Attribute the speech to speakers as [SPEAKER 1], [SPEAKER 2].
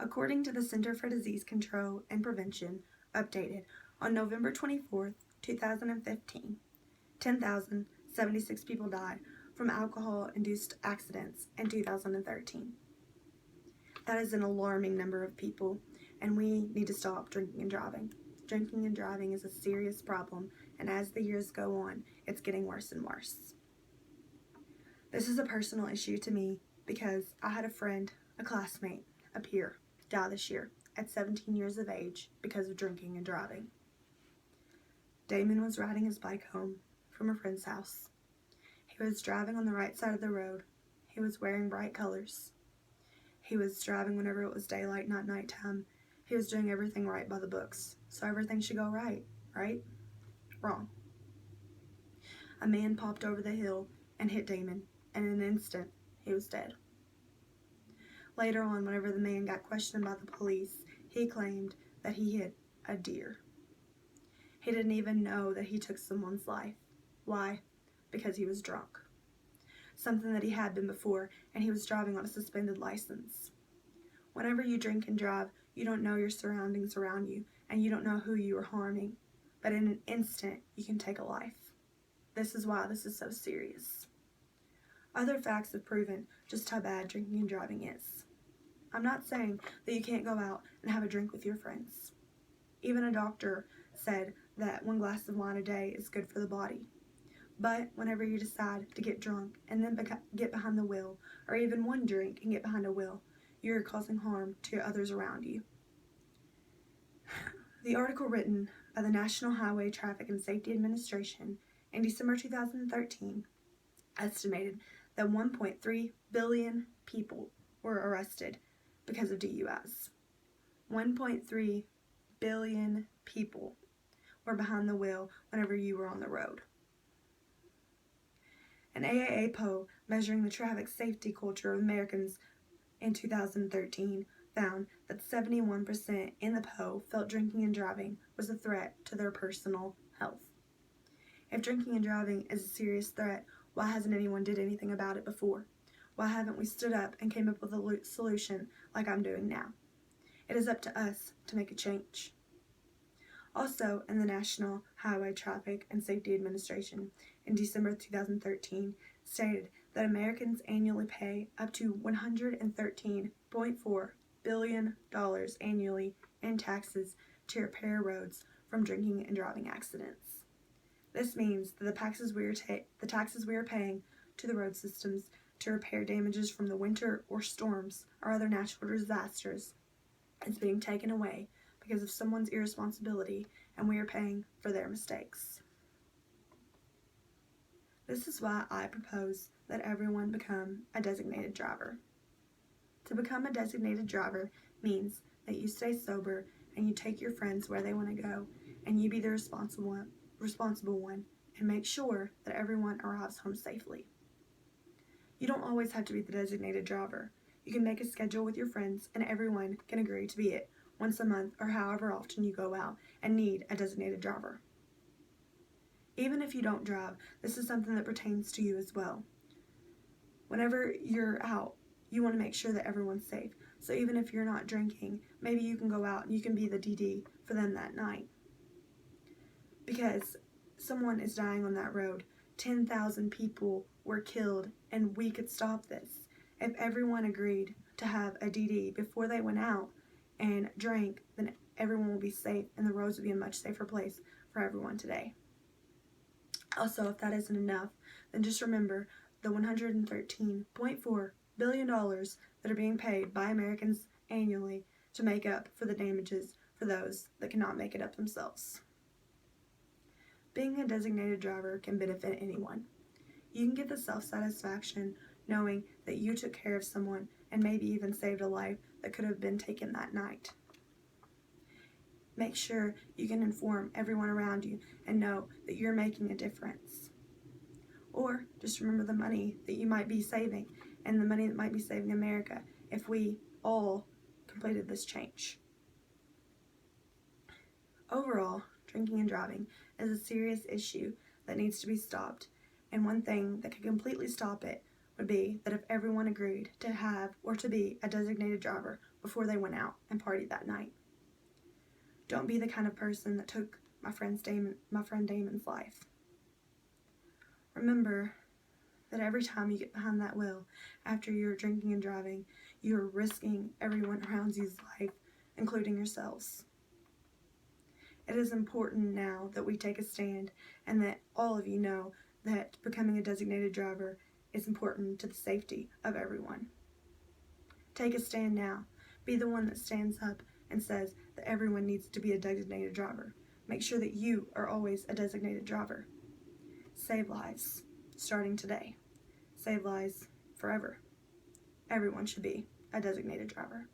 [SPEAKER 1] According to the Center for Disease Control and Prevention, updated on November 24th, 2015, 10,076 people died from alcohol-induced accidents in 2013. That is an alarming number of people, and we need to stop drinking and driving. Drinking and driving is a serious problem, and as the years go on, it's getting worse and worse. This is a personal issue to me because I had a friend, a classmate, a peer, die this year at 17 years of age because of drinking and driving. Damon was riding his bike home from a friend's house. He was driving on the right side of the road. He was wearing bright colors. He was driving whenever it was daylight, not nighttime. He was doing everything right by the books, so everything should go right, right? Wrong. A man popped over the hill and hit Damon, and in an instant, he was dead. Later on, whenever the man got questioned by the police, he claimed that he hit a deer. He didn't even know that he took someone's life. Why? Because he was drunk. Something that he had been before, and he was driving on a suspended license. Whenever you drink and drive, you don't know your surroundings around you, and you don't know who you are harming. But in an instant, you can take a life. This is why this is so serious. Other facts have proven just how bad drinking and driving is. I'm not saying that you can't go out and have a drink with your friends. Even a doctor said that 1 glass of wine a day is good for the body. But whenever you decide to get drunk and then get behind the wheel, or even one drink and get behind a wheel, you're causing harm to others around you. The article written by the National Highway Traffic and Safety Administration in December 2013 estimated that 1.3 billion people were arrested because of DUIs. 1.3 billion people were behind the wheel whenever you were on the road. An AAA poll measuring the traffic safety culture of Americans in 2013 found that 71% in the poll felt drinking and driving was a threat to their personal health. If drinking and driving is a serious threat, why hasn't anyone did anything about it before? Why haven't we stood up and came up with a solution like I'm doing now? It is up to us to make a change. Also, in the National Highway Traffic and Safety Administration in December 2013 stated that Americans annually pay up to $113.4 billion annually in taxes to repair roads from drinking and driving accidents. This means that the taxes we are paying to the road systems to repair damages from the winter or storms or other natural disasters is being taken away because of someone's irresponsibility, and we are paying for their mistakes. This is why I propose that everyone become a designated driver. To become a designated driver means that you stay sober and you take your friends where they want to go, and you be the responsible one and make sure that everyone arrives home safely. You don't always have to be the designated driver. You can make a schedule with your friends and everyone can agree to be it once a month or however often you go out and need a designated driver. Even if you don't drive, this is something that pertains to you as well. Whenever you're out, you want to make sure that everyone's safe. So even if you're not drinking, maybe you can go out and you can be the DD for them that night. Because someone is dying on that road. 10,000 people were killed, and we could stop this. If everyone agreed to have a DD before they went out and drank, then everyone will be safe and the roads will be a much safer place for everyone today. Also, if that isn't enough, then just remember the $113.4 billion that are being paid by Americans annually to make up for the damages for those that cannot make it up themselves. Being a designated driver can benefit anyone. You can get the self-satisfaction knowing that you took care of someone and maybe even saved a life that could have been taken that night. Make sure you can inform everyone around you and know that you're making a difference. Or just remember the money that you might be saving and the money that might be saving America if we all completed this change. Overall, drinking and driving is a serious issue that needs to be stopped, and one thing that could completely stop it would be that if everyone agreed to have or to be a designated driver before they went out and partied that night. Don't be the kind of person that took my friend Damon's life. Remember that every time you get behind that wheel after you're drinking and driving, you're risking everyone around you's life, including yourselves. It is important now that we take a stand and that all of you know that becoming a designated driver is important to the safety of everyone. Take a stand now. Be the one that stands up and says that everyone needs to be a designated driver. Make sure that you are always a designated driver. Save lives, starting today. Save lives forever. Everyone should be a designated driver.